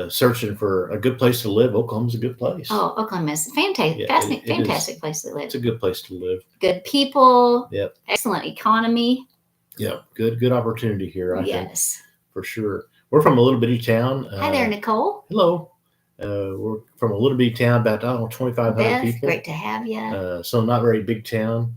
searching for a good place to live, Oklahoma's a good place. Oh, Oklahoma is fantastic, Yeah, fantastic place to live. It's a good place to live. Good people. Yep. Excellent economy. Yeah, good opportunity here, I think, Yes. for sure. We're from a little bitty town. Hi there, Nicole. Hello. We're from a little bitty town, about 2,500 Beth, people. great to have you. So not very big town.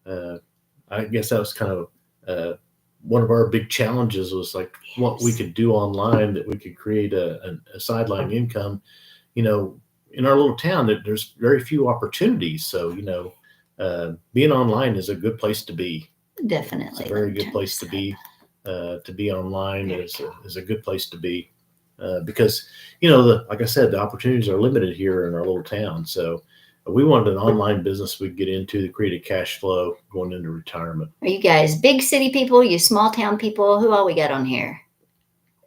I guess that was kind of one of our big challenges was like what we could do online, that we could create a sideline income. You know, in our little town, that there's very few opportunities. So being online is a good place to be. Definitely, it's a very good place to be. To be online is a good place to be, because like I said, the opportunities are limited here in our little town. So we wanted an online business we could get into to create a cash flow going into retirement. Are you guys big city people? You small town people? Who all we got on here?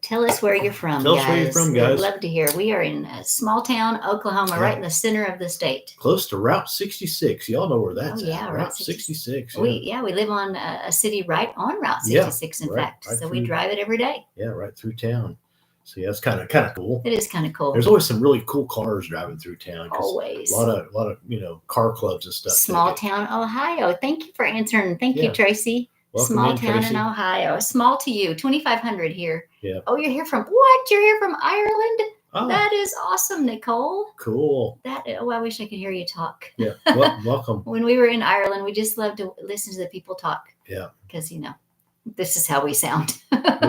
Tell us where you're from, Tell guys. us where you're from, guys. We'd love to hear. We are in a small town, Oklahoma, right in the center of the state. Close to Route 66. Y'all know where that's at. Yeah, Route 66. Yeah. We live on a city right on Route 66, in fact. Right so we drive it every day. Yeah, right through town. So that's kind of cool. It is kind of cool. There's always some really cool cars driving through town. Always. A lot of car clubs and stuff. Small town Ohio. Thank you for answering. Thank you, Tracy. Welcome small in, town Tracy. in Ohio. Small to you. 2,500 here. Yeah. Oh, you're here from what? You're here from Ireland? Oh. That is awesome, Nicole. Cool. Oh, I wish I could hear you talk. Yeah. Welcome. When we were in Ireland, we just loved to listen to the people talk. Yeah. Because this is how we sound.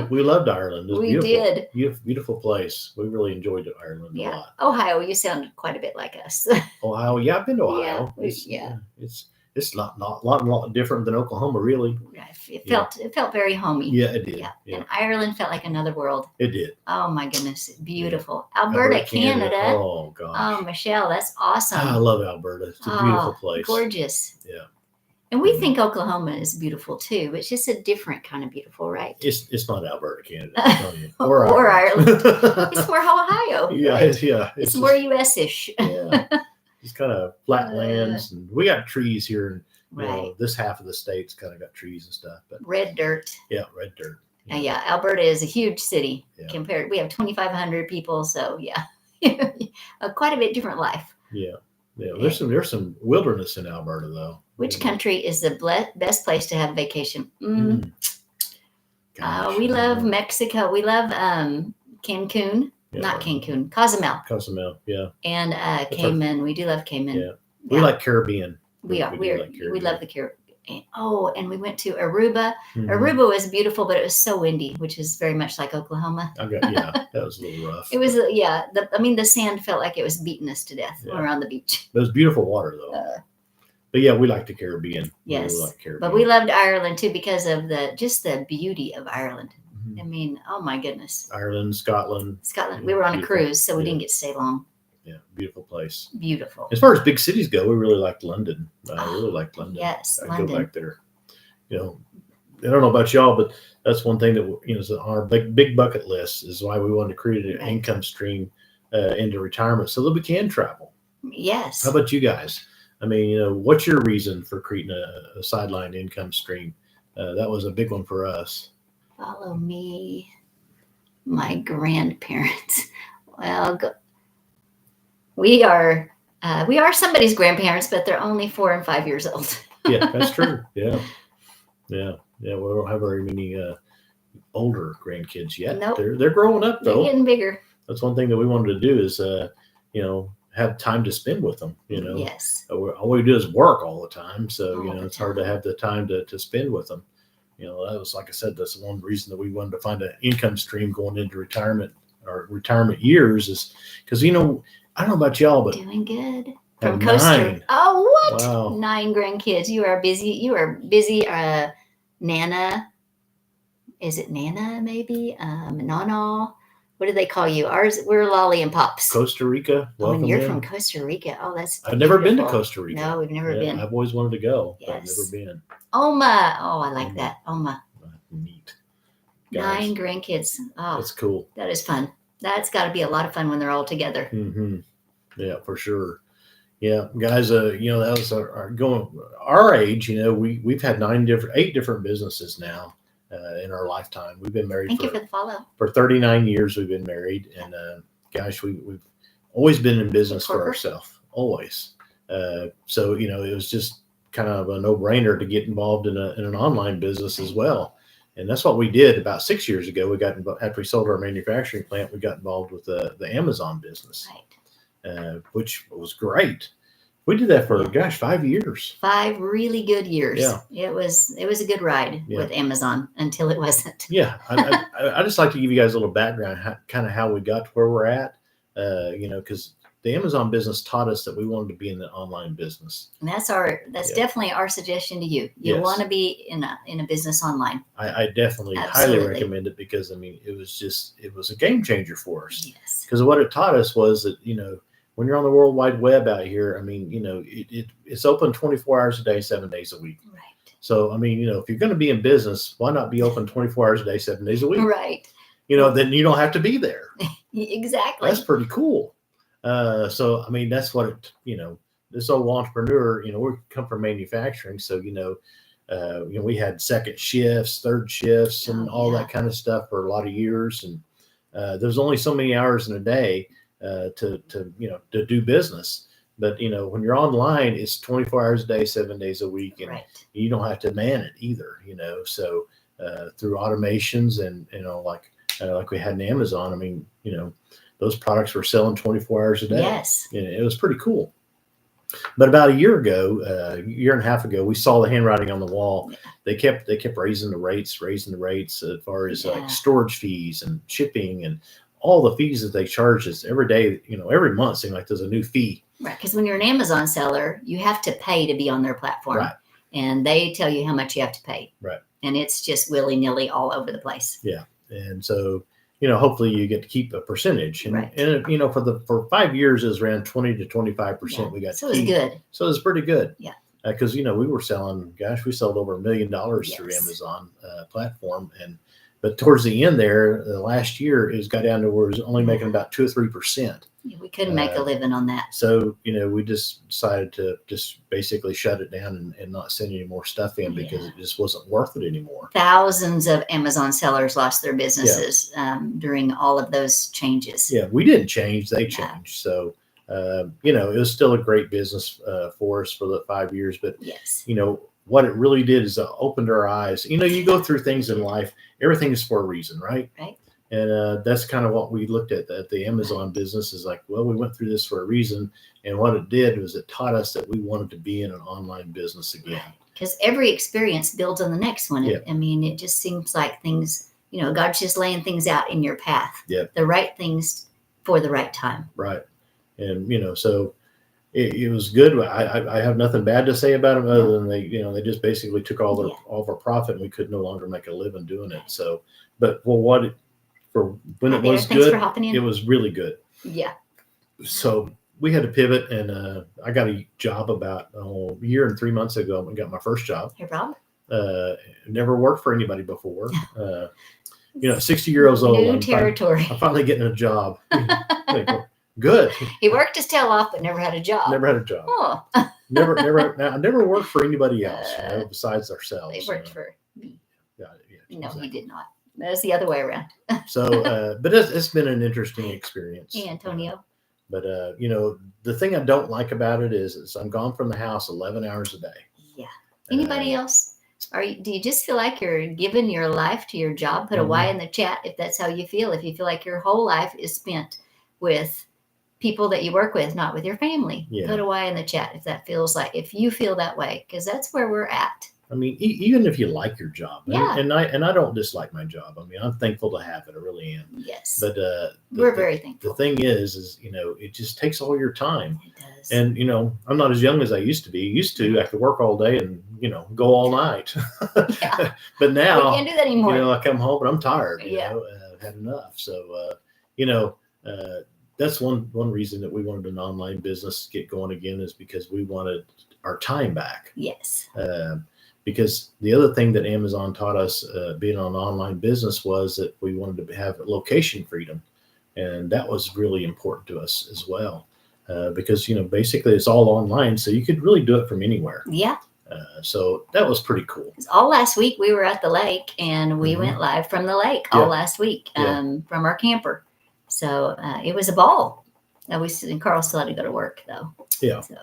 we loved Ireland. We did. Beautiful place. We really enjoyed Ireland a lot. Ohio, you sound quite a bit like us. Ohio, yeah, I've been to Ohio. It's not a lot different than Oklahoma, really. It felt very homey. Yeah, it did. Yeah. And Ireland felt like another world. It did. Oh my goodness, beautiful. Yeah. Alberta, Canada. Oh gosh. Oh, Michelle, that's awesome. I love Alberta. It's a beautiful place. Gorgeous. Yeah. And we think Oklahoma is beautiful too, but it's just a different kind of beautiful, right? It's not Alberta, Canada, or Ireland. It's more Ohio. Yeah, right? It's more U.S.-ish. Yeah, it's kind of flat lands, and we got trees here. And this half of the state's kind of got trees and stuff, but red dirt. Yeah, red dirt. Yeah, Alberta is a huge city compared. We have 2,500 people, so quite a bit different life. Yeah. There's some wilderness in Alberta, though. Which country is the best place to have vacation? We love Mexico. We love Cancun. Yeah, not Cancun. Cozumel. Cozumel, yeah. And Cayman. We do love Cayman. Yeah. We like Caribbean. We love the Caribbean. Oh, and we went to Aruba. Mm-hmm. Aruba was beautiful, but it was so windy, which is very much like Oklahoma. That was a little rough. It was, the sand felt like it was beating us to death when we were on the beach. It was beautiful water, though. But yeah, we like the Caribbean. Yes, but we loved Ireland too because of the beauty of Ireland. Mm-hmm. I mean, oh my goodness. Ireland, Scotland. We were on a cruise, so we didn't get to stay long. Yeah, beautiful place. Beautiful. As far as big cities go, we really liked London. I really liked London. Yes, I'd go back there. I don't know about y'all, but that's one thing that is on our big bucket list is why we wanted to create an income stream into retirement so that we can travel. Yes. How about you guys? I mean, what's your reason for creating a sideline income stream? That was a big one for us. Follow me, my grandparents. Well, we are somebody's grandparents, but they're only 4 and 5 years old. Yeah, that's true. Yeah. We don't have very many older grandkids yet. Nope. They're growing up though. They're getting bigger. That's one thing that we wanted to do is have time to spend with them. Yes. All we do is work all the time, so it's hard to have the time to spend with them. That was, like I said, that's one reason that we wanted to find an income stream going into retirement or retirement years is because I don't know about y'all, but doing good from Costa. 9. Oh, what? Wow. 9 grandkids. You are busy. Nana. Is it Nana? Maybe. Nana. What do they call you? Ours. We're Lolly and Pops. Costa Rica. Welcome. And you're from Costa Rica. Oh, that's. I've never been to Costa Rica. No, we've never been. I've always wanted to go. Yes. But I've never been. Oma. Oh, I like that. Oma. Neat. 9 grandkids. Oh, that's cool. That is fun. That's got to be a lot of fun when they're all together. Mm-hmm. Yeah, for sure. Yeah, guys. That was our age. We've had 8 different businesses now in our lifetime. We've been married. Thank you for the follow. For 39 years, we've been married, and gosh, we've always been in business for Corporate. ourselves, always. So it was just kind of a no-brainer to get involved in an online business as well. And that's what we did about 6 years ago. We got after we sold our manufacturing plant, we got involved with the Amazon business, which was great. We did that for 5 years. 5 really good years. Yeah. It was a good ride with Amazon until it wasn't. Yeah. I just like to give you guys a little background, kind of how we got to where we're at, because the Amazon business taught us that we wanted to be in the online business. And that's definitely our suggestion to you. You want to be in a business online. I definitely highly recommend it, because it was a game changer for us. Yes. Because what it taught us was that, when you're on the World Wide Web out here, it's open 24 hours a day, 7 days a week. Right. So, if you're going to be in business, why not be open 24 hours a day, 7 days a week? Right. Then you don't have to be there. Exactly. That's pretty cool. So, that's what this old entrepreneur, we come from manufacturing. So, we had second shifts, third shifts, and all that kind of stuff for a lot of years. And there's only so many hours in a day to do business. But, when you're online, it's 24 hours a day, 7 days a week, and you don't have to man it either, so through automations and, like we had in Amazon, those products were selling 24 hours a day. Yes. It was pretty cool. But about a year and a half ago, we saw the handwriting on the wall. They kept raising the rates as far as like storage fees and shipping and all the fees that they charge us every day. Every month seems like there's a new fee. Right, because when you're an Amazon seller, you have to pay to be on their platform. Right. And they tell you how much you have to pay. Right. And it's just willy-nilly all over the place. Yeah. And so, hopefully you get to keep a percentage. And, right. and for 5 years, it was around 20 to 25% we got to keep. So it was good. So it was pretty good. Yeah. Because, we were selling, we sold over $1 million through Amazon platform. But towards the end there, the last year, it got down to where it was only making about 2 or 3%. Yeah, we couldn't make a living on that. So, we just decided to just basically shut it down and not send any more stuff in because it just wasn't worth it anymore. Thousands of Amazon sellers lost their businesses during all of those changes. Yeah, we didn't change. They changed. So, it was still a great business for us for the 5 years. But, what it really did is opened our eyes. You go through things in life, everything is for a reason, right? Right. And that's kind of what we looked at the Amazon business is like, well, we went through this for a reason. And what it did was it taught us that we wanted to be in an online business again. Because every experience builds on the next one. It just seems like things, God's just laying things out in your path. Yeah. The right things for the right time. Right. And, so it was good. I have nothing bad to say about them other than they just basically took all of our profit and we could no longer make a living doing it. So, but when it was good, it was really good. Yeah. So we had to pivot, and I got a job about a year and 3 months ago. I got my first job. Hey, Rob. Never worked for anybody before. 60 years old. New territory. I'm finally getting a job. Good. He worked his tail off, but never had a job. Never had a job. Oh. never. Now, I never worked for anybody else besides ourselves. They worked for me. Yeah, no, exactly. He did not. That's the other way around. So, but it's been an interesting experience. Hey, Antonio. But, the thing I don't like about it is I'm gone from the house 11 hours a day. Yeah. Anybody else? Do you just feel like you're giving your life to your job? Put a Y in the chat if that's how you feel. If you feel like your whole life is spent with people that you work with, not with your family. Yeah. Put a Y in the chat if you feel that way, because that's where we're at. Even if you like your job, yeah. and I don't dislike my job. I'm thankful to have it. I really am. Yes. But we're very thankful. The thing is it just takes all your time. It does. And I'm not as young as I used to be. I could work all day and go all night. Yeah. But now we can't do that anymore. I come home and I'm tired. Yeah. I've had enough. So that's one reason that we wanted an online business to get going again, is because we wanted our time back. Yes. Because the other thing that Amazon taught us being an online business was that we wanted to have location freedom. And that was really important to us as well. Because, basically it's all online. So you could really do it from anywhere. Yeah. So that was pretty cool. All last week we were at the lake and we went live from the lake all last week from our camper. So it was a ball. And Carl still had to go to work though. Yeah. So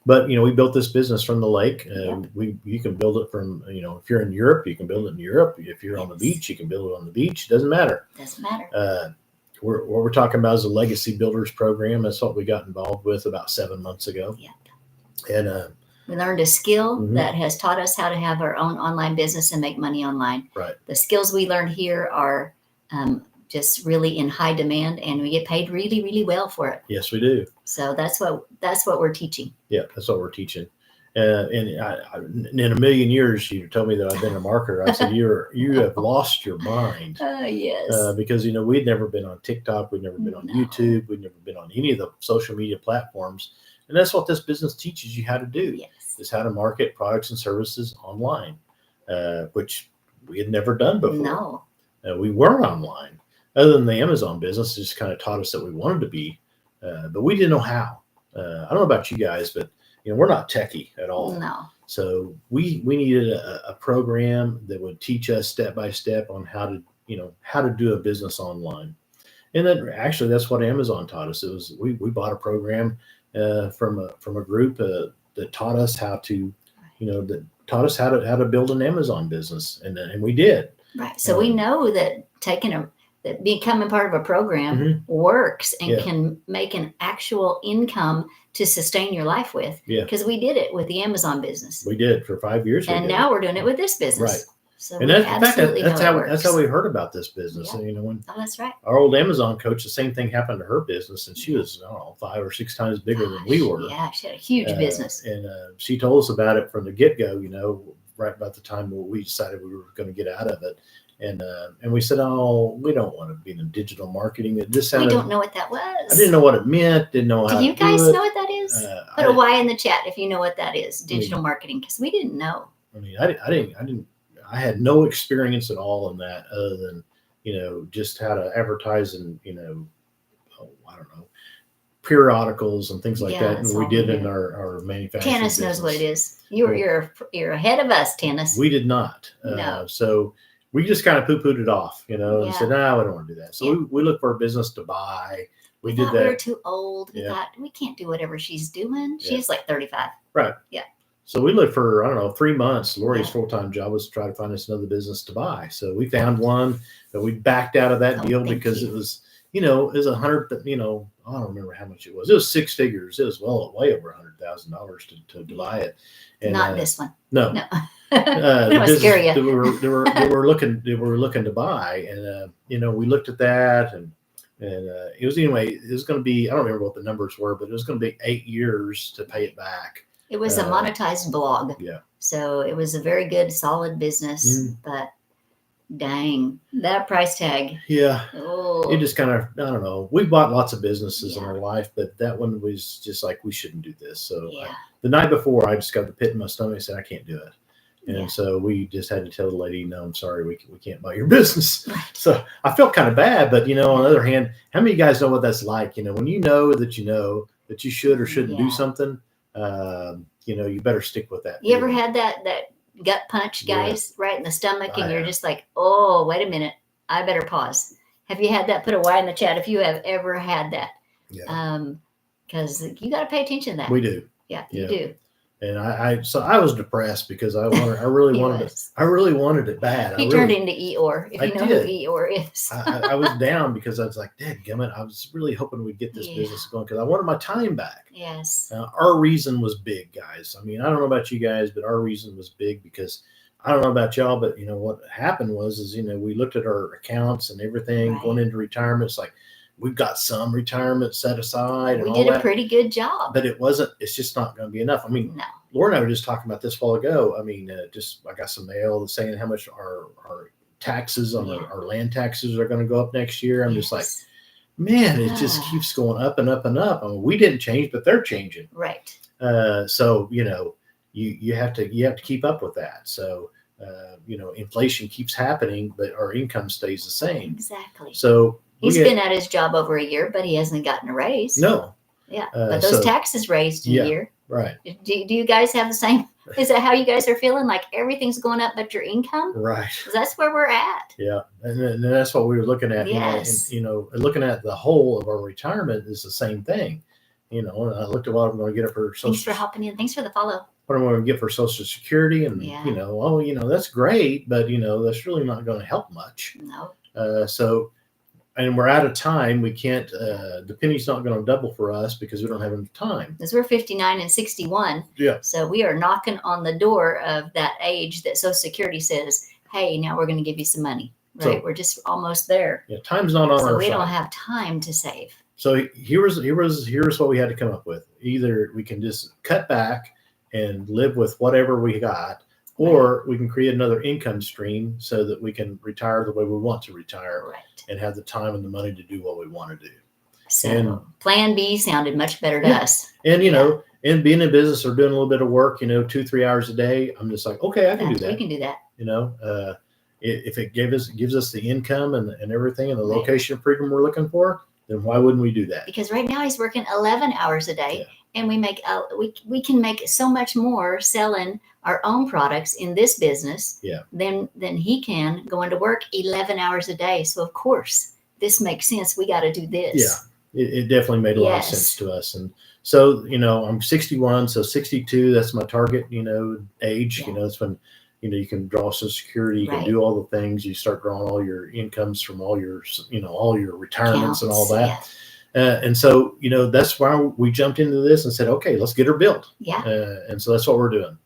But we built this business from the lake. Yep. You can build it from if you're in Europe, you can build it in Europe. If you're on the beach, you can build it on the beach. It doesn't matter. Doesn't matter. What we're talking about is a legacy builders program. That's what we got involved with about 7 months ago. Yep. And we learned a skill that has taught us how to have our own online business and make money online. Right. The skills we learned here are just really in high demand, and we get paid really, really well for it. Yes, we do. So that's what we're teaching. Yeah, that's what we're teaching. And in a million years, you told me that I've been a marketer. I said, you have lost your mind. Yes. Because, we'd never been on TikTok. We'd never been on YouTube. We'd never been on any of the social media platforms. And that's what this business teaches you how to do, is how to market products and services online, which we had never done before. No. We weren't online. Other than the Amazon business, it just kind of taught us that we wanted to be, but we didn't know how. I don't know about you guys, but we're not techie at all. No. So we needed a program that would teach us step by step on how to do a business online. And then actually that's what Amazon taught us. It was we bought a program from a group that taught us how to how to build an Amazon business, and we did. Right. So we know that that becoming part of a program works and can make an actual income to sustain your life with. Yeah. Because we did it with the Amazon business. We did for 5 years. And now we're doing it with this business. Right. So and that's how we heard about this business. Yeah. And, when that's right. Our old Amazon coach, the same thing happened to her business, and she was 5 or 6 times bigger than we were. Yeah, she had a huge business. And she told us about it from the get-go, right about the time when we decided we were going to get out of it. And we said, we don't want to be in digital marketing. It just sounded, we don't know what that was. I didn't know what it meant. Didn't know how. Do you guys know what that is? Put a Y in the chat if you know what that is. Digital marketing, because we didn't know. I mean, I didn't. I had no experience at all in that, other than just how to advertise and I don't know, periodicals and things like that. And we did in our manufacturing. Tannis business. knows what it is. You're ahead of us, Tannis. We did not. No. So we just kind of poo-pooed it off, and said, no, we don't want to do that. So we looked for a business to buy. We did that. We were too old. We thought we can't do whatever she's doing. She's like 35. Right. Yeah. So we looked for, 3 months. Lori's full-time job was to try to find us another business to buy. So we found one, but we backed out of that deal because it was, it was $100, I don't remember how much it was. It was 6 figures. It was way over $100,000 to buy it. And, not this one. No. That was scary. They were looking to buy, and we looked at that, and it was going to be, I don't remember what the numbers were, but it was going to be 8 years to pay it back. It was a monetized blog. Yeah. So it was a very good, solid business, but dang, that price tag. Yeah. Oh. It just kind of, I don't know. We bought lots of businesses in our life, but that one was just like, we shouldn't do this. So the night before, I just got the pit in my stomach and said, I can't do it. And so we just had to tell the lady, no, I'm sorry, we can't buy your business. Right. So I felt kind of bad, but on the other hand, how many of you guys know what that's like? When you know that you should or shouldn't do something, you better stick with that. You ever had that gut punch, guys, right in the stomach, and you're just like, oh, wait a minute, I better pause. Have you had that? Put a Y in the chat if you have ever had that. Yeah. Because you got to pay attention to that. We do. Yeah, you do. And I was depressed because I really wanted it bad. He turned into Eeyore, if you know who Eeyore is. I was down because I was like, dadgummit, I was really hoping we'd get this business going because I wanted my time back. Yes. Our reason was big, guys. I mean, I don't know about you guys, but our reason was big because I don't know about y'all, but what happened was we looked at our accounts and everything going into retirement. It's like, we've got some retirement set aside. We did a pretty good job. But it's just not going to be enough. I mean, no. Laura and I were just talking about this a while ago. I mean, I got some mail saying how much our taxes on our land taxes are going to go up next year. I'm just like, man, it just keeps going up and up and up. I mean, we didn't change, but they're changing. Right. So, you have to keep up with that. So, inflation keeps happening, but our income stays the same. Exactly. So, he's been at his job over a year, but he hasn't gotten a raise. No. Yeah. But those taxes raised in a year. Right. Do you guys have the same? Is that how you guys are feeling? Like everything's going up but your income? Right. 'Cause that's where we're at. Yeah. And that's what we were looking at, Yes. and looking at the whole of our retirement is the same thing. And I looked at what I'm going to get for Thanks for social, hopping in. Thanks for the follow. what I'm going to get for Social Security. And, Yeah. that's great, but, that's really not going to help much. No. And we're out of time. We can't, the penny's not going to double for us because we don't have enough time. Because we're 59 and 61. Yeah. So we are knocking on the door of that age that Social Security says, hey, now we're going to give you some money. Right. So, we're just almost there. Yeah. Time's not on so our we side. don't have time to save. So here's what we had to come up with. Either we can just cut back and live with whatever we got, or we can create another income stream so that we can retire the way we want to retire, Right. and have the time and the money to do what we want to do. So plan B sounded much better to us. And, and being in business or doing a little bit of work, 2-3 hours a day, I'm just like, okay, I can do that. We can do that. If it gives us the income and everything and the location of freedom we're looking for, then why wouldn't we do that? Because right now he's working 11 hours a day, and we can make so much more selling our own products in this business than he can going to work 11 hours a day. So of course this makes sense. We got to do this. Yeah, it definitely made a lot of sense to us. And so, I'm 61, so 62, that's my target, age. It's when, you can draw Social Security, you can do all the things, you start drawing all your incomes from all your, all your retirements and all that. And so, that's why we jumped into this and said, okay, let's get her built. Yeah. And so that's what we're doing.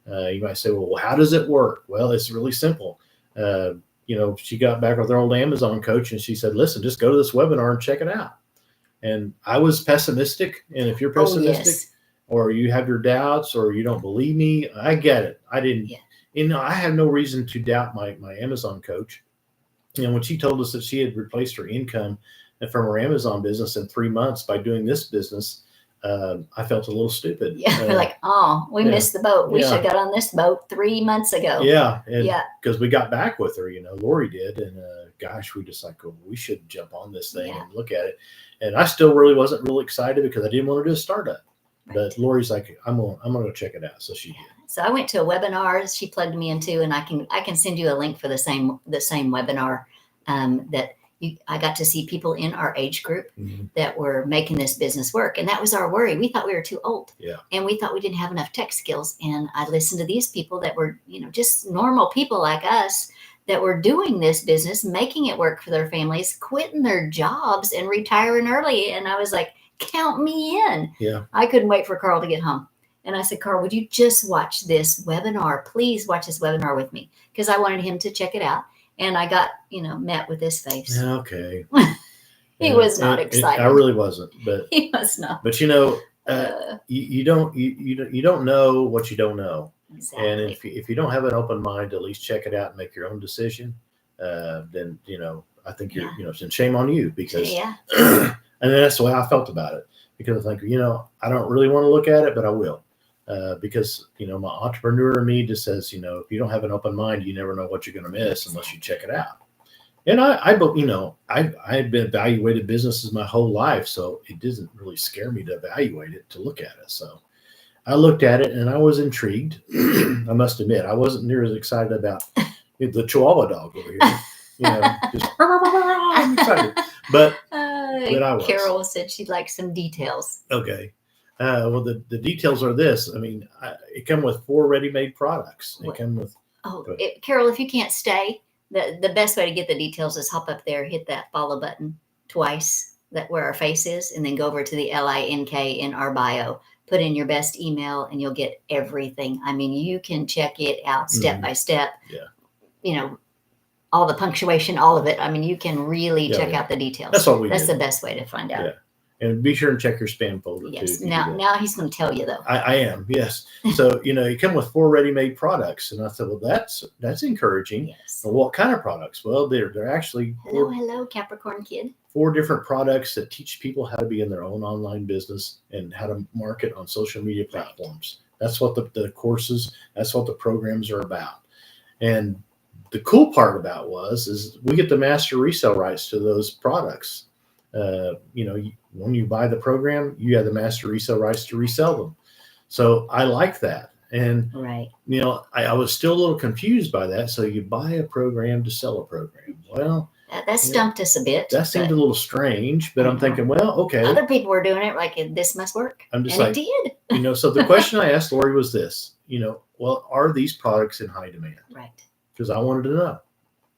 You might say, well, how does it work? Well, it's really simple. She got back with her old Amazon coach and she said, listen, just go to this webinar and check it out. And I was pessimistic. And if you're pessimistic or you have your doubts or you don't believe me, I get it. I didn't. Yeah. I have no reason to doubt my Amazon coach. When she told us that she had replaced her income from her Amazon business in 3 months by doing this business, I felt a little stupid. Yeah, we missed the boat. We should have got on this boat 3 months ago. Yeah, because we got back with her. Lori did, and gosh, we just we should jump on this thing and look at it. And I still wasn't really excited because I didn't want to do a startup. Right. But Lori's like, I'm gonna go check it out. So she did. So I went to a webinar she plugged me into, and I can send you a link for the same webinar I got to see people in our age group that were making this business work. And that was our worry. We thought we were too old. Yeah. And we thought we didn't have enough tech skills. And I listened to these people that were, just normal people like us that were doing this business, making it work for their families, quitting their jobs and retiring early. And I was like, count me in. Yeah. I couldn't wait for Carl to get home. And I said, Carl, would you just watch this webinar? Please watch this webinar with me. Because I wanted him to check it out. And I got, met with his face. Okay. He was not excited. I really wasn't, but he was not. But you don't know what you don't know. Exactly. And if you don't have an open mind to at least check it out and make your own decision, then I think you're and shame on you because and that's the way I felt about it, because I think I don't really want to look at it, but I will. Because my entrepreneur in me just says, if you don't have an open mind, you never know what you're going to miss unless you check it out. And I've been evaluated businesses my whole life, so it doesn't really scare me to evaluate it, to look at it. So I looked at it and I was intrigued. I must admit, I wasn't near as excited about the Chihuahua dog over here. Just I'm excited, but I was. Carol said she'd like some details. Okay. Well, the details are this. I mean, it come with 4 ready-made products. It come with. Carol, if you can't stay, the best way to get the details is hop up there, hit that follow button twice, that where our face is, and then go over to the LINK in our bio. Put in your best email, and you'll get everything. I mean, you can check it out step by step. Yeah. All the punctuation, all of it. I mean, you can really check out the details. That's what we That's did. the best way to find out. Yeah. And be sure and check your spam folder yes. too. Now he's going to tell you though. I am, yes. So you come with 4 ready-made products, and I said, well, that's encouraging. Yes. Well, what kind of products? Well, they're actually hello, Capricorn kid. 4 different products that teach people how to be in their own online business and how to market on social media platforms. Right. That's what the courses. That's what the programs are about. And the cool part about is we get the master resale rights to those products. When you buy the program, you have the master resale rights to resell them. So I like that. And, Right. I was still a little confused by that. So you buy a program to sell a program. Well, That stumped us a bit. that seemed a little strange, but I'm thinking, well, okay. Other people were doing it like this must work. I'm just and like, it did. So the question I asked Lori was this, well, are these products in high demand? Right. Because I wanted to know.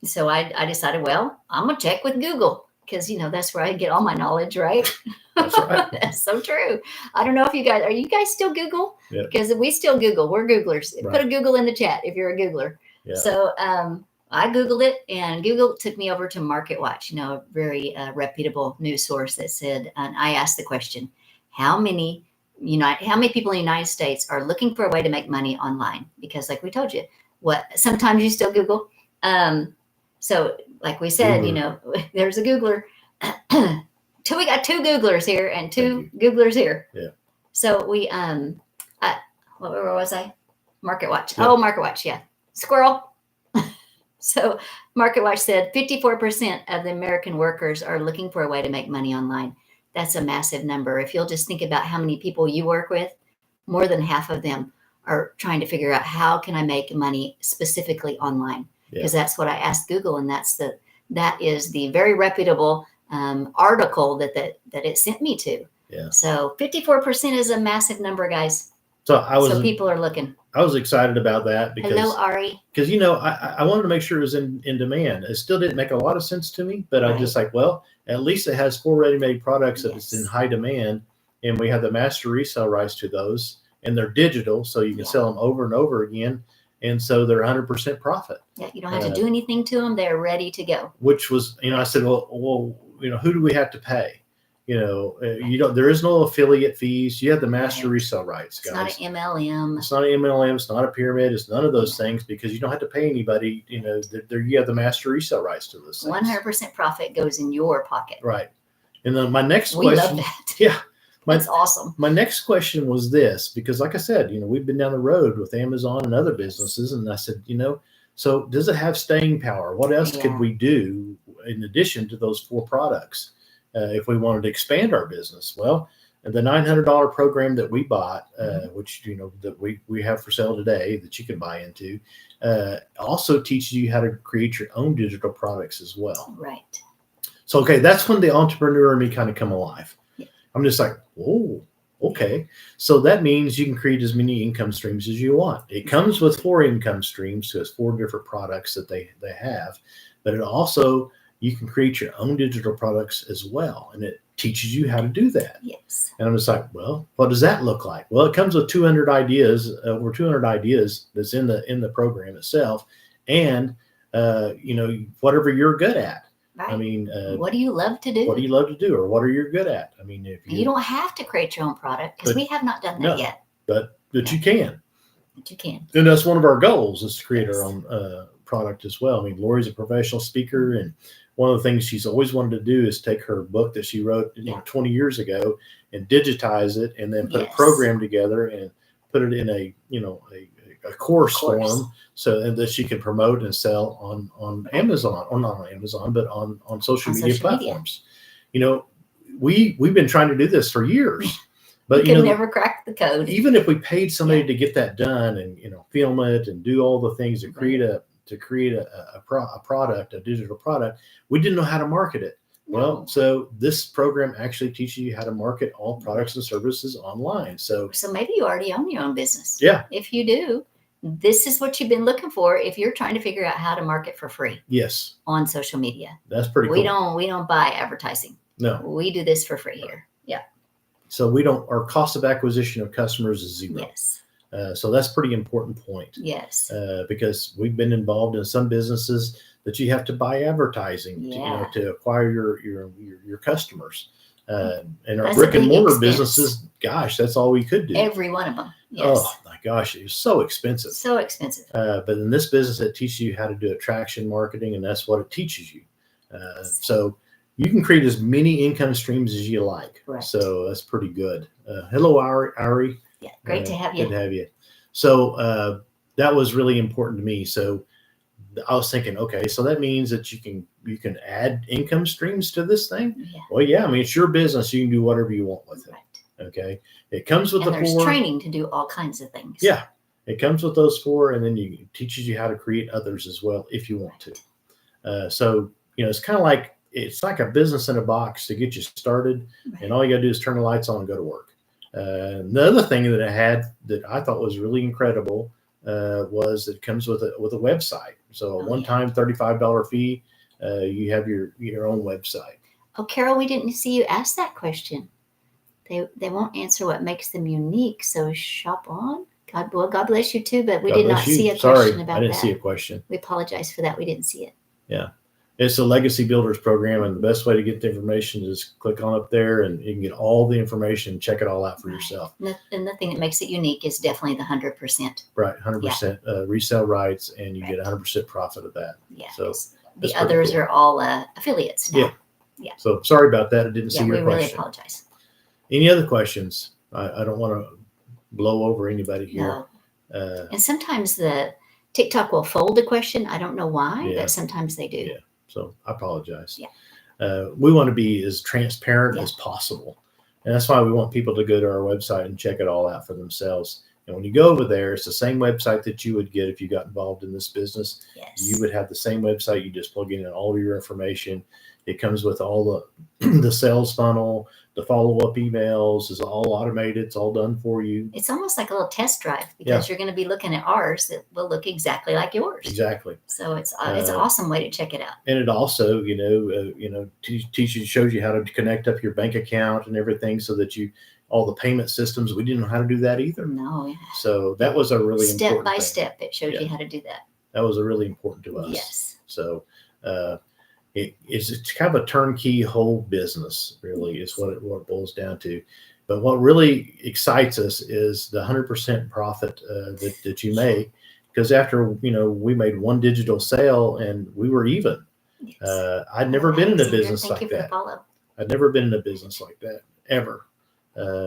So I decided, well, I'm going to check with Google because, that's where I get all my knowledge, right? That's right. That's so true. I don't know if are you guys still Google? Yeah. Because we still Google. We're Googlers. Right. Put a Google in the chat if you're a Googler. Yeah. So I Googled it, and Google took me over to MarketWatch, a very reputable news source that said, and I asked the question, how many people in the United States are looking for a way to make money online? Because like we told you, sometimes you still Google. So like we said, there's a Googler. We got two Googlers here and two Googlers here. Yeah. So we, where was I? MarketWatch. Yeah. Oh, MarketWatch. Yeah. Squirrel. So MarketWatch said 54% of the American workers are looking for a way to make money online. That's a massive number. If you'll just think about how many people you work with, more than half of them are trying to figure out how can I make money specifically online? Because that's what I asked Google, and that is the very reputable article that it sent me to. Yeah. So 54% is a massive number, guys. So people are looking. I was excited about that because hello, Ari. Because I wanted to make sure it was in demand. It still didn't make a lot of sense to me, but I just like, well, at least it has 4 ready-made products that it's in high demand, and we have the master resale rights to those, and they're digital, so you can sell them over and over again, and so they're 100% profit. Yeah, you don't have to do anything to them; they're ready to go. Which was, I said, well, who do we have to pay? There is no affiliate fees. You have the master resale rights, guys. It's not an MLM. It's not an MLM. It's not a pyramid. It's none of those things because you don't have to pay anybody. You have the master resale rights to those things. 100% profit goes in your pocket. Right. And then my next we question. We love that. Yeah. That's awesome. My next question was this, because like I said, we've been down the road with Amazon and other businesses. And I said, so does it have staying power? What else could we do in addition to those 4 products? If we wanted to expand our business? Well, the $900 program that we bought, which, that we have for sale today that you can buy into, also teaches you how to create your own digital products as well. Right. So, okay, that's when the entrepreneur in me kind of come alive. Yeah. I'm just like, whoa, okay. So that means you can create as many income streams as you want. It comes with 4 income streams, so it's 4 different products that they have, but it also, you can create your own digital products as well. And it teaches you how to do that. Yes. And I'm just like, well, what does that look like? Well, it comes with 200 ideas, over 200 ideas that's in the program itself. And, whatever you're good at. Right. I mean, what do you love to do? What do you love to do? Or what are you good at? I mean, if you don't have to create your own product because we have not done that yet. But you can. But you can. And that's one of our goals is to create our own product as well. I mean, Lori's a professional speaker, and one of the things she's always wanted to do is take her book that she wrote 20 years ago and digitize it and then put a program together and put it in a course form so that she can promote and sell on Amazon, or not on Amazon, but on social media platforms. We've been trying to do this for years, but you never crack the code. Even if we paid somebody to get that done and film it and do all the things to create a product, a digital product, we didn't know how to market it. No. Well, so this program actually teaches you how to market all products and services online. So maybe you already own your own business. Yeah. If you do, this is what you've been looking for if you're trying to figure out how to market for free. Yes. On social media. That's pretty cool. We don't buy advertising. No. We do this for free here. Yeah. So our cost of acquisition of customers is 0. Yes. So that's a pretty important point. Yes. Because we've been involved in some businesses that you have to buy advertising to acquire your customers. And our brick and mortar businesses, gosh, that's all we could do. Every one of them. Yes. Oh my gosh, it was so expensive. So expensive. But in this business, it teaches you how to do attraction marketing, and that's what it teaches you. So you can create as many income streams as you like. Right. So that's pretty good. Hello, Ari. Yeah, great to have you. Good to have you. So that was really important to me. So I was thinking, okay, so that means that you can add income streams to this thing. Yeah. Well, yeah, I mean, it's your business. You can do whatever you want with it. Right. Okay. It comes with and the there's 4. training to do all kinds of things. Yeah. It comes with those 4, and then it teaches you how to create others as well if you want to. So, it's kind of like, it's like a business in a box to get you started, Right. and all you got to do is turn the lights on and go to work. The other thing that it had that I thought was really incredible was it comes with a website. So a one-time $35 fee, you have your own website. Oh, Carol, we didn't see you ask that question. They won't answer what makes them unique. So shop on. God bless you too, but we did not see a question about that. I didn't see a question. We apologize for that. We didn't see it. Yeah. It's a Legacy Builders program, and the best way to get the information is click on up there, and you can get all the information, check it all out for yourself. And the thing that makes it unique is definitely the 100%. Right, 100% resale rights, and you get 100% profit of that. Yeah. So the others are all affiliates now. Yeah. So sorry about that. I didn't see your question. We really apologize. Any other questions? I don't want to blow over anybody here. No. And sometimes the TikTok will fold a question. I don't know why, but sometimes they do. Yeah. So I apologize. Yeah. We want to be as transparent as possible. And that's why we want people to go to our website and check it all out for themselves. And when you go over there, it's the same website that you would get if you got involved in this business. Yes. You would have the same website. You just plug in all of your information. It comes with all the sales funnel, the follow-up emails is all automated. It's all done for you. It's almost like a little test drive because you're going to be looking at ours that will look exactly like yours. Exactly. So it's an awesome way to check it out. And it also, teaches, shows you how to connect up your bank account and everything, so that all the payment systems. We didn't know how to do that either. No. So that was a really step important by thing. step. It showed you how to do that. That was a really important to us. Yes. So it's kind of a turnkey whole business, really, is what it boils down to. But what really excites us is the 100% profit that you make, because after we made one digital sale and we were even. Yes. I'd never been in a business Thank like you for that. the follow. I'd never been in a business like that ever.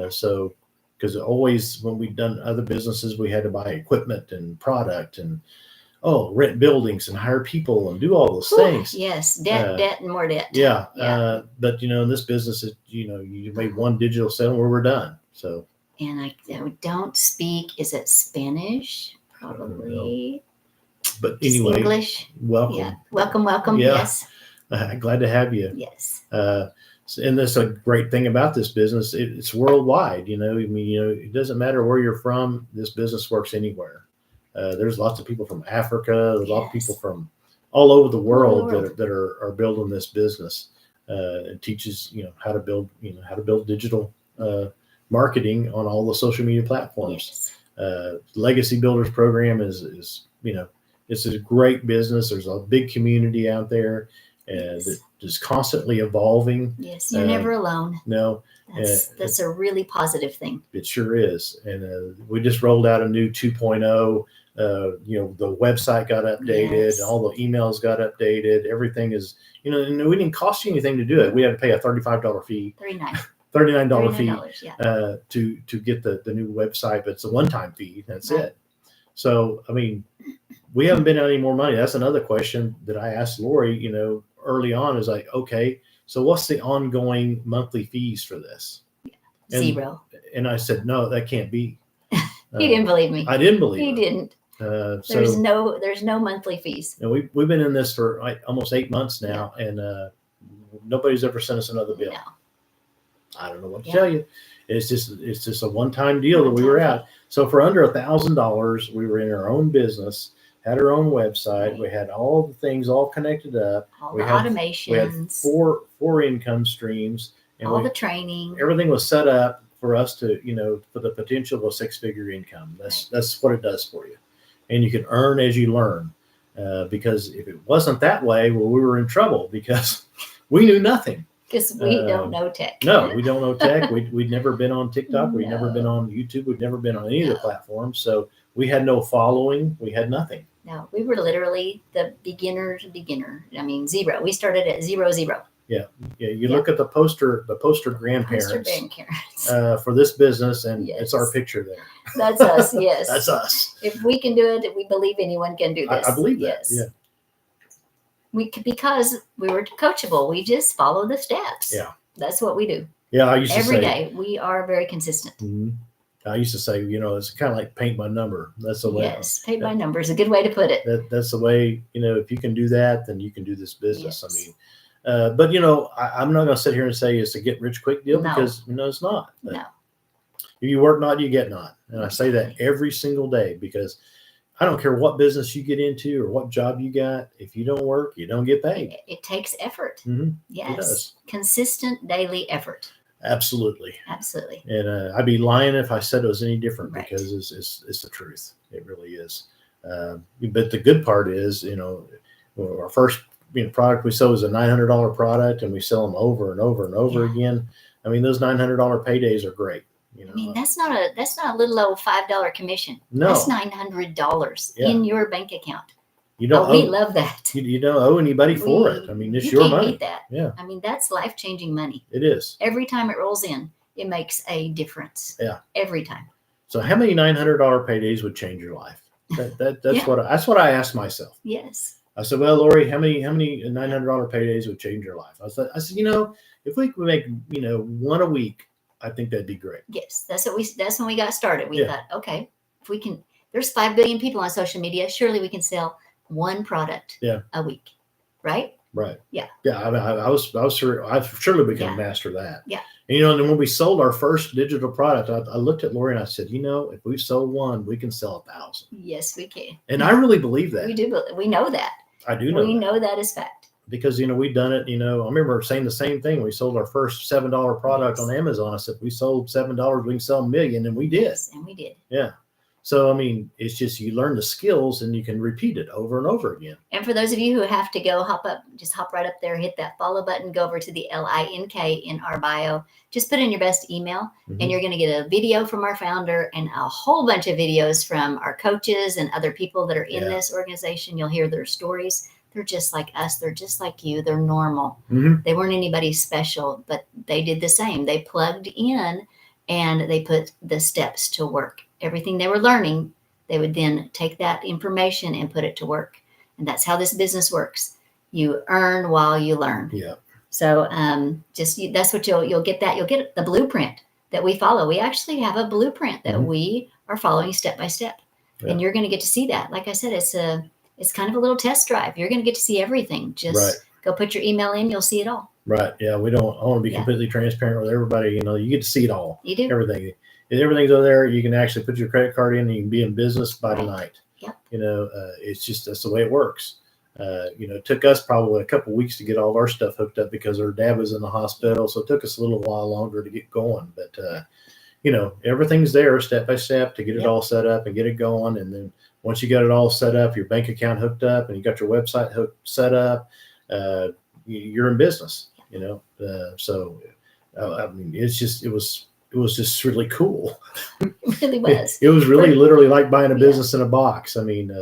So because always when we've done other businesses, we had to buy equipment and product and rent buildings and hire people and do all those things. Yes, debt and more debt. Yeah. But in this business, you made one digital sale and we're done. So. And I don't speak. Is it Spanish? Probably. But anyway, English. Welcome. Yeah. Welcome. Yeah. Yes. Glad to have you. Yes. And that's a great thing about this business. It's worldwide. It doesn't matter where you're from. This business works anywhere. There's lots of people from Africa. There's a lot of people from all over the world that are building this business. It teaches how to build digital marketing on all the social media platforms. Yes. Legacy Builders program is it's a great business. There's a big community out there, and it is constantly evolving. Yes, you're never alone. No. That's a really positive thing. It sure is. And we just rolled out a new 2.0. The website got updated, all the emails got updated. Everything is, and we didn't cost you anything to do it. We had to pay a $35 fee. $39 fee to get the new website, but it's a one-time fee. That's it. So, we haven't been out any more money. That's another question that I asked Lori, early on, is like, okay, so what's the ongoing monthly fees for this? Zero. And I said, no, that can't be. He didn't believe me. I didn't believe he didn't. There's no monthly fees. And we've been in this for almost 8 months now, and nobody's ever sent us another bill. No. I don't know what to tell you. It's just a one-time deal that we were at. So for under $1,000, we were in our own business, had our own website. We had all the things all connected up. All the automations. We had four income streams. And all the training. Everything was set up for us to, for the potential of a six-figure income. That's what it does for you. And you can earn as you learn. Because if it wasn't that way, well, we were in trouble because we knew nothing. Because we don't know tech. No, we don't know tech. We'd never been on TikTok. We'd never been on YouTube. We'd never been on any of the platforms. So we had no following. We had nothing. No, we were literally the beginner's beginner. Zero. We started at 0. Yeah. You look at the poster grandparents for this business, and it's our picture there. That's us. Yes. That's us. If we can do it, we believe anyone can do this. I believe that. Yes. Yeah. Because we were coachable. We just follow the steps. Yeah. That's what we do. Yeah. I used to every day. We are very consistent. Mm-hmm. I used to say, it's kind of like paint by number. That's the way. Yes, paint by number is a good way to put it. That's the way. If you can do that, then you can do this business. Yes. I mean, but I'm not going to sit here and say it's a get rich quick deal, No. because it's not. But No. if you work not, you get not, and I say that every single day, because I don't care what business you get into or what job you got. If you don't work, you don't get paid. It takes effort. Mm-hmm. Yes. It does. Consistent daily effort. Absolutely. Absolutely. And I'd be lying if I said it was any different, Right. because it's the truth. It really is. But the good part is, our first product we sell is a $900 product, and we sell them over and over and over again. I mean, those $900 paydays are great. I mean, that's not a little old $5 commission. No. That's $900 in your bank account. You don't we love that. You don't owe anybody for it. I mean, it's your money. You can't beat that. Yeah. I mean, that's life-changing money. It is. Every time it rolls in, it makes a difference. Yeah. Every time. So how many $900 paydays would change your life? That's what I asked myself. Yes. I said, well, Lori, how many $900 paydays would change your life? I said, if we could make, one a week, I think that'd be great. Yes. That's when we got started. We thought, okay, if we can, there's 5 billion people on social media. Surely we can sell one product a week. Right? Right. Yeah. Yeah. I mean, I was sure, I've surely we can master that. Yeah. And, and then when we sold our first digital product, I looked at Lori and I said, if we sold one, we can sell 1,000. Yes, we can. And I really believe that. We do. We know that. I do know. We know that is fact. Because, we've done it. I remember saying the same thing. We sold our first $7 product on Amazon. I said, we sold $7, we can sell 1 million. And we did. Yes, and we did. Yeah. So, I mean, it's just you learn the skills and you can repeat it over and over again. And for those of you who have to go, hop right up there, hit that follow button, go over to the LINK in our bio. Just put in your best email, and you're going to get a video from our founder and a whole bunch of videos from our coaches and other people that are in this organization. You'll hear their stories. They're just like us. They're just like you. They're normal. Mm-hmm. They weren't anybody special, but they did the same. They plugged in and they put the steps to work. Everything they were learning, they would then take that information and put it to work. And that's how this business works. You earn while you learn. Yeah. So that's what you'll get that. You'll get the blueprint that we follow. We actually have a blueprint that we are following step by step. Yeah. And you're going to get to see that. Like I said, it's kind of a little test drive. You're going to get to see everything. Just go put your email in. You'll see it all. Right. Yeah. I want to be completely transparent with everybody. You get to see it all. You do. Everything. Everything's over there. You can actually put your credit card in and you can be in business by tonight. Yep. It's just, that's the way it works. It took us probably a couple of weeks to get all of our stuff hooked up because our dad was in the hospital. So it took us a little while longer to get going, but everything's there step by step to get it all set up and get it going. And then once you got it all set up, your bank account hooked up and you got your website set up, you're in business, so I mean, it was just really cool. It really was. It was really literally like buying a business in a box. I mean,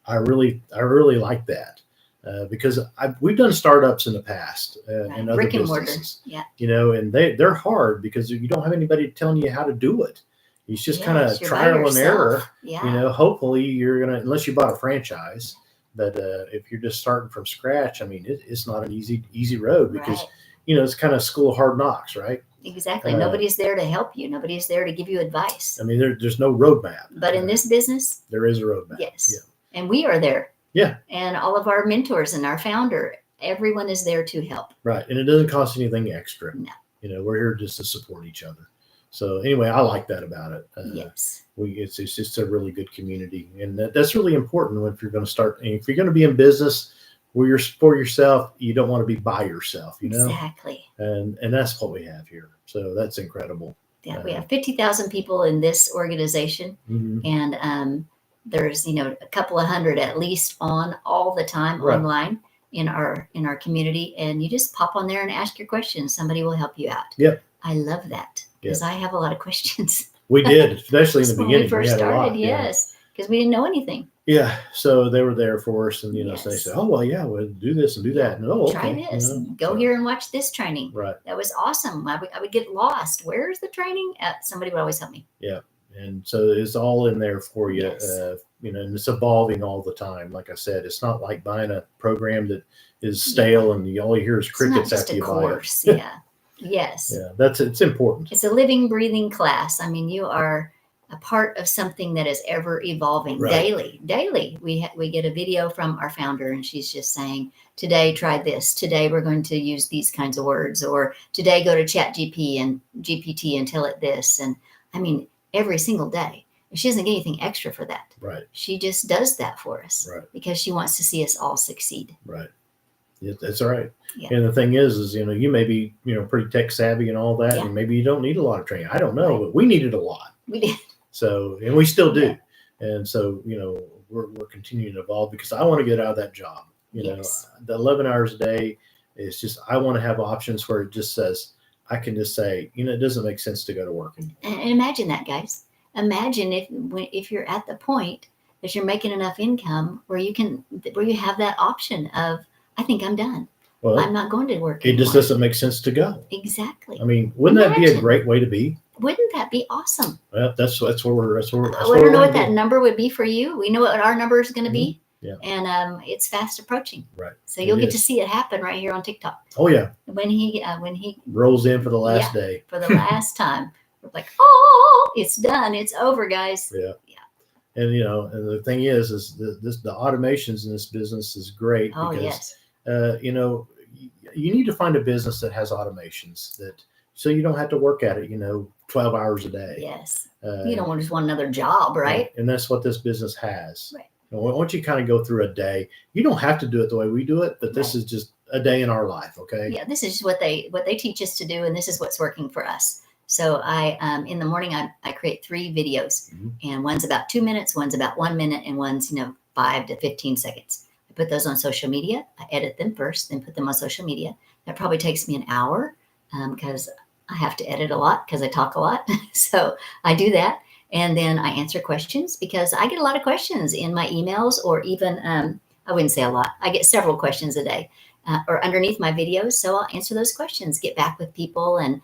I really like that because we've done startups in the past and other brick and businesses, mortar. And they're hard because you don't have anybody telling you how to do it. It's just kind of trial and error. Yeah. Hopefully you're gonna, unless you bought a franchise, but if you're just starting from scratch, I mean, it's not an easy road because it's kind of school of hard knocks, right? Exactly. Nobody's there to help you. Nobody's there to give you advice. I mean, there's no roadmap. But in this business, there is a roadmap. Yes. Yeah. And we are there. Yeah. And all of our mentors and our founder, everyone is there to help. Right. And it doesn't cost anything extra. No. We're here just to support each other. So anyway, I like that about it. Yes. It's just a really good community. And that's really important if you're going to start, if you're going to be in business where you're for yourself, you don't want to be by yourself, Exactly. And that's what we have here. So that's incredible. Yeah. We have 50,000 people in this organization. Mm-hmm. And there's, a couple of hundred at least on all the time online in our community. And you just pop on there and ask your questions. Somebody will help you out. Yep. I love that because I have a lot of questions. We did, especially in the beginning. When we first started, yes, because we didn't know anything. Yeah, so they were there for us, and so they said, "Oh well, yeah, we'll do this and do that." And try this. Go here and watch this training. Right. That was awesome. I would get lost. Where's the training? Somebody would always help me. Yeah, and so it's all in there for you. Yes. And it's evolving all the time. Like I said, it's not like buying a program that is stale and all you hear is crickets after you buy it. Yeah. Yes. Yeah, it's important. It's a living, breathing class. I mean, you are a part of something that is ever evolving Right. daily. We get a video from our founder, and she's just saying, today try this, today we're going to use these kinds of words, or today go to GPT and tell it this. And I mean, every single day. She doesn't get anything extra for that. Right. She just does that for us, Right. because she wants to see us all succeed. Right. Yeah, that's right. Yeah. And the thing is, you may be, pretty tech savvy and all that, Yeah. and maybe you don't need a lot of training. I don't know, Right. but we needed a lot. We did. So, and we still do. Yeah. And so, we're continuing to evolve, because I want to get out of that job. Yes. The 11 hours a day is just, I want to have options where it just says, I can just say, it doesn't make sense to go to work anymore. And imagine that, guys. Imagine if you're at the point that you're making enough income where you have that option of, I think I'm done. Well, I'm not going to work it anymore. just doesn't make sense to go. Exactly. I mean, wouldn't that be a great way to be? Wouldn't that be awesome? Well, that's where we're. I don't know what that number would be for you. We know what our number is going to be. Yeah. And it's fast approaching. Right. So you'll get to see it happen right here on TikTok. Oh yeah. When he rolls in for the last day. For the last time. We're like, oh, it's done. It's over, guys. Yeah. Yeah. And and the thing is the automations in this business is great. Oh, because you need to find a business that has automations so you don't have to work at it, 12 hours a day. Yes. You don't just want another job, right? And that's what this business has. Right. Once you kind of go through a day, you don't have to do it the way we do it, but this is just a day in our life. Okay. Yeah. This is what they teach us to do. And this is what's working for us. So in the morning, I create 3 videos, and one's about 2 minutes, one's about 1 minute, and one's, 5 to 15 seconds. I put those on social media. I edit them first, then put them on social media. That probably takes me an hour, because I have to edit a lot because I talk a lot. So I do that. And then I answer questions, because I get a lot of questions in my emails, or even, I wouldn't say a lot. I get several questions a day or underneath my videos. So I'll answer those questions, get back with people, and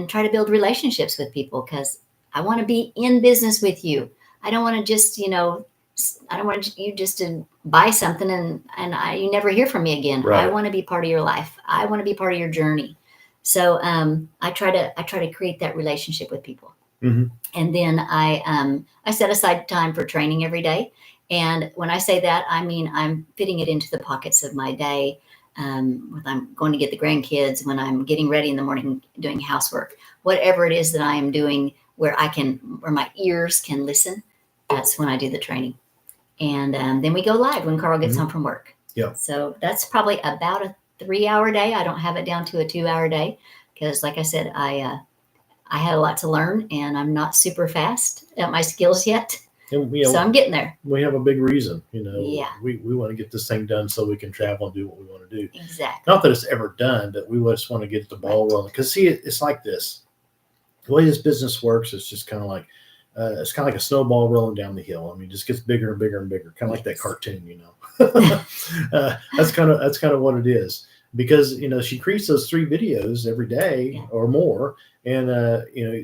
try to build relationships with people, because I want to be in business with you. I don't want to just, I don't want you just to buy something and you never hear from me again. Right. I want to be part of your life. I want to be part of your journey. So I try to create that relationship with people. Mm-hmm. And then I set aside time for training every day. And when I say that, I mean, I'm fitting it into the pockets of my day. When I'm going to get the grandkids, when I'm getting ready in the morning, doing housework, whatever it is that I am doing where my ears can listen, that's when I do the training. And then we go live when Carl gets home from work. Yeah. So that's probably about a 3-hour day. I don't have it down to a 2-hour day, because like I said, I had a lot to learn, and I'm not super fast at my skills yet. And, so I'm getting there. We have a big reason, Yeah. we want to get this thing done so we can travel and do what we want to do. Exactly. Not that it's ever done, but we just want to get the ball rolling. Because see, it's like this. The way this business works is just kind of like, it's kind of like a snowball rolling down the hill. I mean, it just gets bigger and bigger and bigger, kind of like that cartoon, That's kind of what it is. Because she creates those 3 videos every day or more, and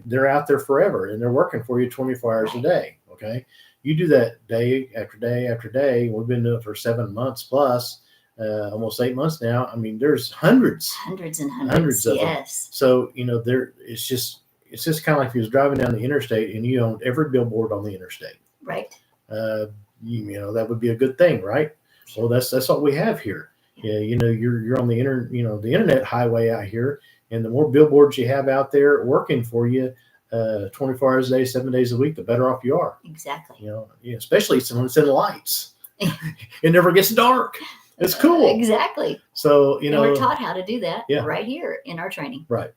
they're out there forever, and they're working for you 24 hours a day. Okay, you do that day after day after day. We've been doing it for 7 months plus, almost 8 months now. I mean, there's hundreds and hundreds of them. So it's just kind of like if you was driving down the interstate and you owned every billboard on the interstate. Right. That would be a good thing, right? Well, that's what we have here. Yeah, you're on the the internet highway out here, and the more billboards you have out there working for you, 24 hours a day, 7 days a week, the better off you are. Exactly. Especially when it's in lights. It never gets dark. It's cool. Exactly. So and we're taught how to do that right here in our training. Right.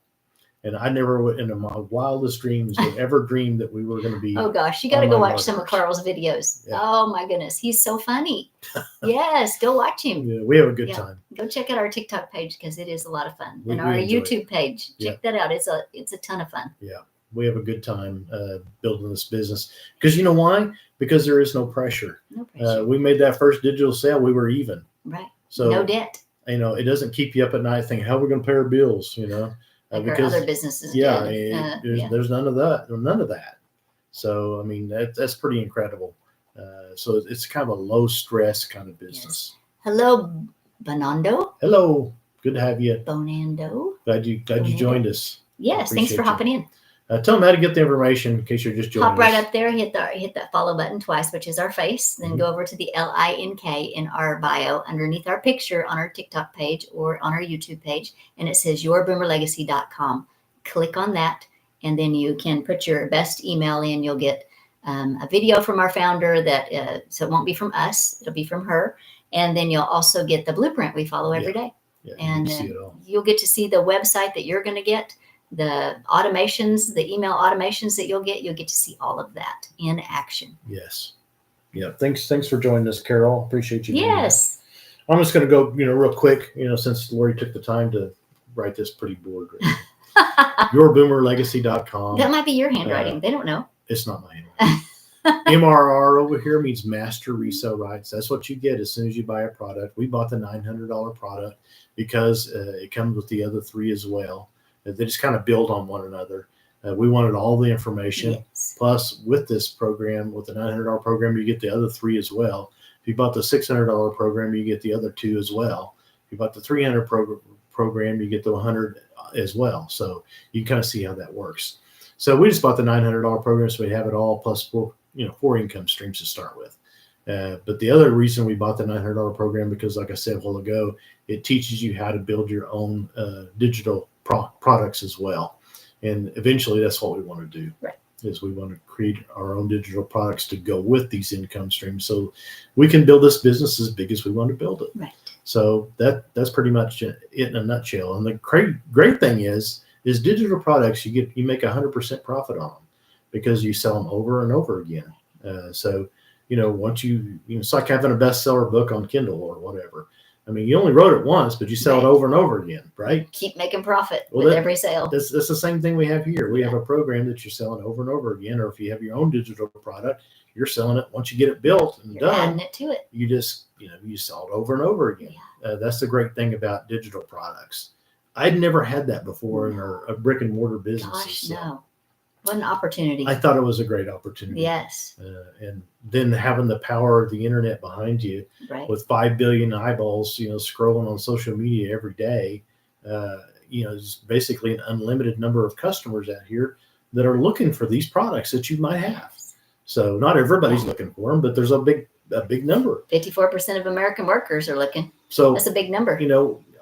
And I never, in my wildest dreams, would ever dream that we were going to be. Oh gosh, you got to go watch some of Carl's videos. Yeah. Oh my goodness, he's so funny. Yes, go watch him. Yeah, we have a good time. Go check out our TikTok page, because it is a lot of fun, and our YouTube page. Check that out. It's a ton of fun. Yeah, we have a good time building this business, because you know why? Because there is no pressure. No pressure. We made that first digital sale. We were even. Right. So no debt. It doesn't keep you up at night thinking, how are we going to pay our bills? Like because other businesses. There's none of that. So I mean, that's pretty incredible. So it's kind of a low stress kind of business. Yes. Hello, Bonando. Hello, good to have you. Bonando. Glad you joined us. Yes, thanks for hopping in. Tell them how to get the information in case you're just joining Hop right us. up there, hit that follow button twice, which is our face. Then go over to the LINK in our bio underneath our picture on our TikTok page or on our YouTube page, and it says yourboomerlegacy.com. Click on that, and then you can put your best email in. You'll get a video from our founder that so it won't be from us, it'll be from her, and then you'll also get the blueprint we follow every day. Yeah, And see it all. you'll get to see the website that you're going to get, the automations, the email automations that you'll get to see all of that in action. Yes. Yeah. Thanks for joining us, Carol. Appreciate you. Yes. I'm just going to go, real quick, since Lori took the time to write this pretty board. Yourboomerlegacy.com. That might be your handwriting. They don't know. It's not my handwriting. MRR over here means master resale rights. That's what you get as soon as you buy a product. We bought the $900 product because it comes with the other 3 as well. They just kind of build on one another. We wanted all the information. Yes. Plus, with this program, with the $900 program, you get the other 3 as well. If you bought the $600 program, you get the other 2 as well. If you bought the $300 program, you get the 100 as well. So you can kind of see how that works. So we just bought the $900 program, so we have it all plus 4 income streams to start with. But the other reason we bought the $900 program, because like I said a while ago, it teaches you how to build your own digital products as well. And eventually that's what we want to do. Right. Is we want to create our own digital products to go with these income streams so we can build this business as big as we want to build it. Right. So that's pretty much it in a nutshell. And the great thing is digital products, you make 100% profit on them because you sell them over and over again. So once it's like having a bestseller book on Kindle or whatever. I mean, you only wrote it once, but you sell it over and over again, right? Keep making profit with every sale. That's the same thing we have here. We have a program that you're selling over and over again, or if you have your own digital product, you're selling it once you get it built and You're done. adding it to it. You just, you sell it over and over again. Yeah. That's the great thing about digital products. I'd never had that before in our brick and mortar businesses. Gosh, so no. What an opportunity. I thought it was a great opportunity. Yes. And then having the power of the internet behind you, Right. with 5 billion eyeballs, scrolling on social media every day, it's basically an unlimited number of customers out here that are looking for these products that you might have. So not everybody's looking for them, but there's a big number. 54% of American workers are looking. So That's a big number.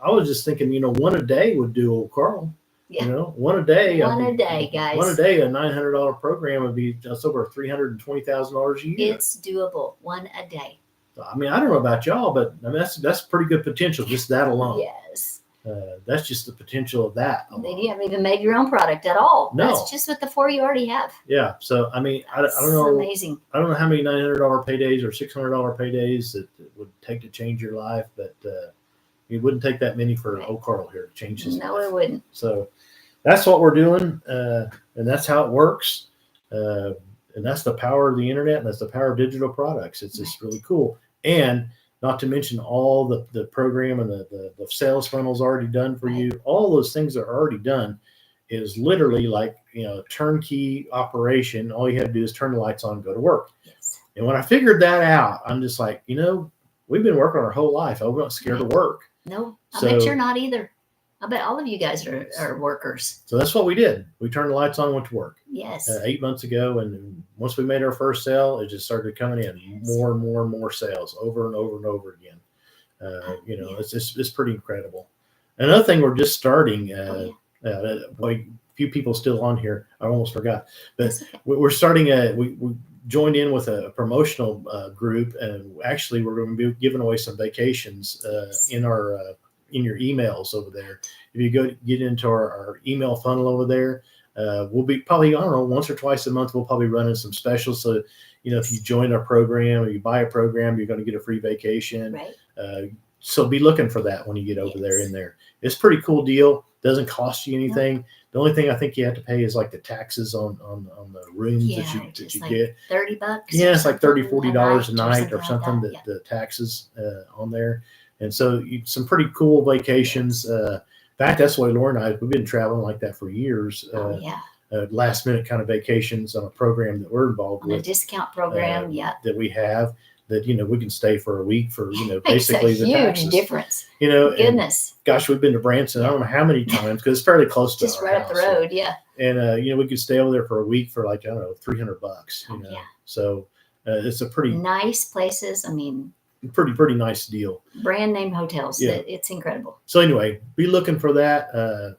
I was just thinking, one a day would do old Carl. Yeah. One a day. One a day, guys. One a day, a $900 program would be just over $320,000 a year. It's doable. One a day. I mean, I don't know about y'all, but I mean, that's pretty good potential, just that alone. Yes. That's just the potential of that alone. Then you haven't even made your own product at all. No. That's just with the 4 you already have. Yeah. So, I mean, I don't That's know. amazing. I don't know how many $900 paydays or $600 paydays that it would take to change your life, but it wouldn't take that many for old Carl here to change his life. No, it wouldn't. So that's what we're doing, and that's how it works. And that's the power of the internet, and that's the power of digital products. It's just really cool. And not to mention all the program and the sales funnels already done for you. All those things that are already done is literally like, a turnkey operation. All you have to do is turn the lights on and go to work. Yes. And when I figured that out, I'm just like, we've been working our whole life. I'm not scared to work. No, I So- bet you're not either. I bet all of you guys are workers. So that's what we did. We turned the lights on and went to work. Yes. 8 months ago, and once we made our first sale, it just started coming in more and more and more sales over and over and over again. It's pretty incredible. Another thing we're just starting. Few people still on here. I almost forgot, but we're starting we joined in with a promotional group, and actually we're going to be giving away some vacations in your emails over there. If you get into our email funnel over there, we'll be probably, I don't know, once or twice a month, we'll probably run in some specials. So, if you join our program or you buy a program, you're going to get a free vacation. Right. So be looking for that when you get over there in there. It's a pretty cool deal. Doesn't cost you anything. No. The only thing I think you have to pay is like the taxes on the rooms that you get. $30. Yeah, it's like $30-$40 a night or something, like the taxes on there. And so some pretty cool vacations. In fact, that's why Laura and we've been traveling like that for years. Last minute kind of vacations on a program that we're involved with. A discount program, that we have that, we can stay for a week for, basically Makes a the huge taxes. difference. Goodness. Goodness. Gosh, we've been to Branson, I don't know how many times, because it's fairly close to just our right house. up the road. Yeah. and we could stay over there for a week for like, I don't know, $300. Yeah. So it's a pretty nice places. I mean, pretty nice deal. Brand name hotels. Yeah. It's incredible. So anyway, be looking for that.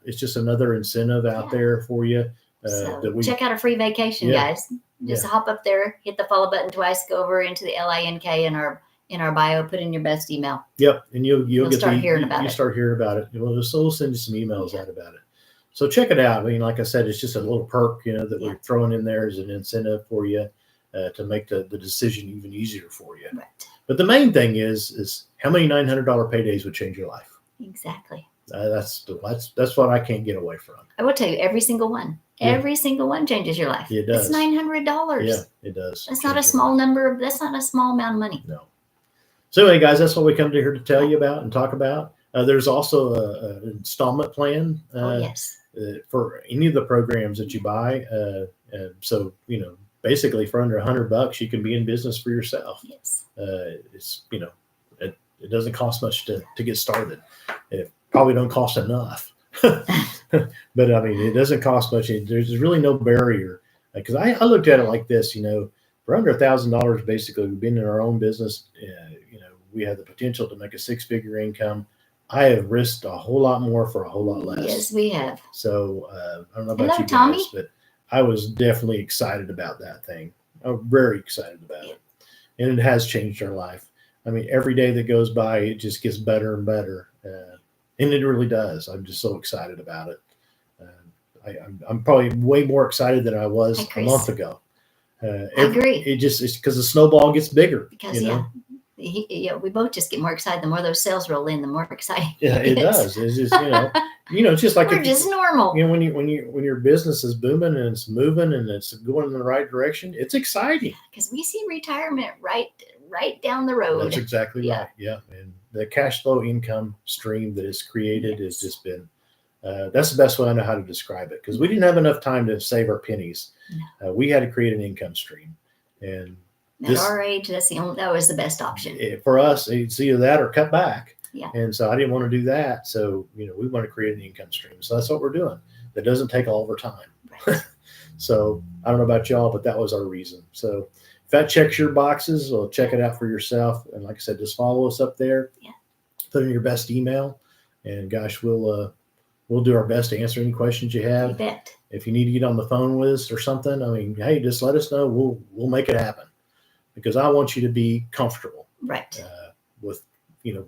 It's just another incentive out there for you. So check out a free vacation, guys. Just hop up there, hit the follow button twice, go over into the LINK in our bio, put in your best email. Yep, and you'll get start hearing about it. You start hearing about it. We'll send you some emails out about it. So check it out. I mean, like I said, it's just a little perk, that we're throwing in there as an incentive for you to make the decision even easier for you. Right. But the main thing is how many $900 paydays would change your life? Exactly. That's what I can't get away from. I will tell you, every single one. Every single one changes your life. It does. It's $900. Yeah, it does. That's not a small number. That's not a small amount of money. No. So anyway, guys, that's what we come to here to tell you about and talk about. There's also an installment plan for any of the programs that you buy. So, basically for under $100, you can be in business for yourself. Yes. It's, it doesn't cost much to get started. It probably don't cost enough. But I mean, it doesn't cost much. There's really no barrier, because I looked at it like this, for under $1,000, basically we've been in our own business. We have the potential to make a 6-figure income. I have risked a whole lot more for a whole lot less. Yes, we have. So I don't know about you guys, Tommy. but I was definitely excited about that thing. I'm very excited about it. And it has changed our life. I mean, every day that goes by, it just gets better and better. And it really does. I'm just so excited about it. I'm probably way more excited than I was a month ago. I agree. It's because the snowball gets bigger. Because, we both just get more excited. The more those sales roll in, the more exciting. Yeah, it does. It's just, it's just like we're just normal. When your business is booming and it's moving and it's going in the right direction, it's exciting. Because we see retirement right down the road. That's exactly right. Yeah, and the cash flow income stream that is created has just been. That's the best way I know how to describe it, because we didn't have enough time to save our pennies. No. We had to create an income stream, and at our age, that was the best option for us. It's either that or cut back. Yeah. And so I didn't want to do that. So we want to create an income stream. So that's what we're doing. That doesn't take all of our time. Right. So I don't know about y'all, but that was our reason. So if that checks your boxes, well, check it out for yourself. And like I said, just follow us up there. Yeah. Put in your best email, and gosh, we'll do our best to answer any questions you have. You bet. If you need to get on the phone with us or something, I mean, hey, just let us know. We'll make it happen, because I want you to be comfortable. Right. With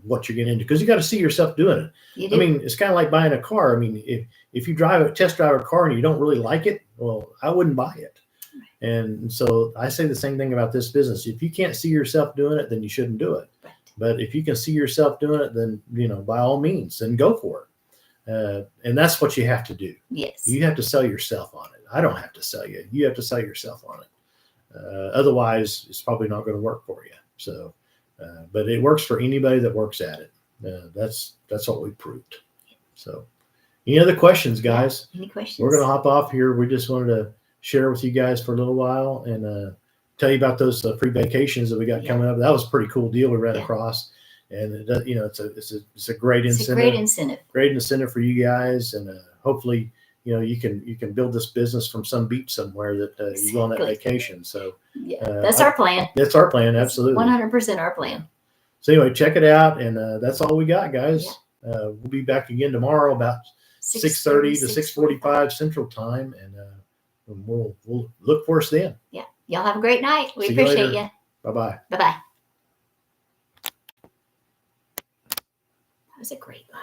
what you're getting into, because you got to see yourself doing it. You do. I mean, it's kind of like buying a car. I mean, if you test drive a car and you don't really like it, well, I wouldn't buy it. Right. And so I say the same thing about this business. If you can't see yourself doing it, then you shouldn't do it. Right. But if you can see yourself doing it, then by all means, then go for it. And that's what you have to do. Yes. You have to sell yourself on it. I don't have to sell you. You have to sell yourself on it. Otherwise, it's probably not going to work for you. So, but it works for anybody that works at it. That's what we proved. So, any other questions, guys? Any questions? We're going to hop off here. We just wanted to share with you guys for a little while and tell you about those free vacations that we got coming up. That was a pretty cool deal we ran across. And it's a great incentive. It's a great incentive. Great incentive for you guys, and hopefully, you can build this business from some beach somewhere that you go on that vacation. So that's our plan. That's our plan. Absolutely, 100% our plan. So anyway, check it out, and that's all we got, guys. We'll be back again tomorrow about 6:30 to 6:45 Central Time, and we'll look for us then. Yeah, y'all have a great night. We See appreciate you. Bye bye. Bye bye. That was a great live.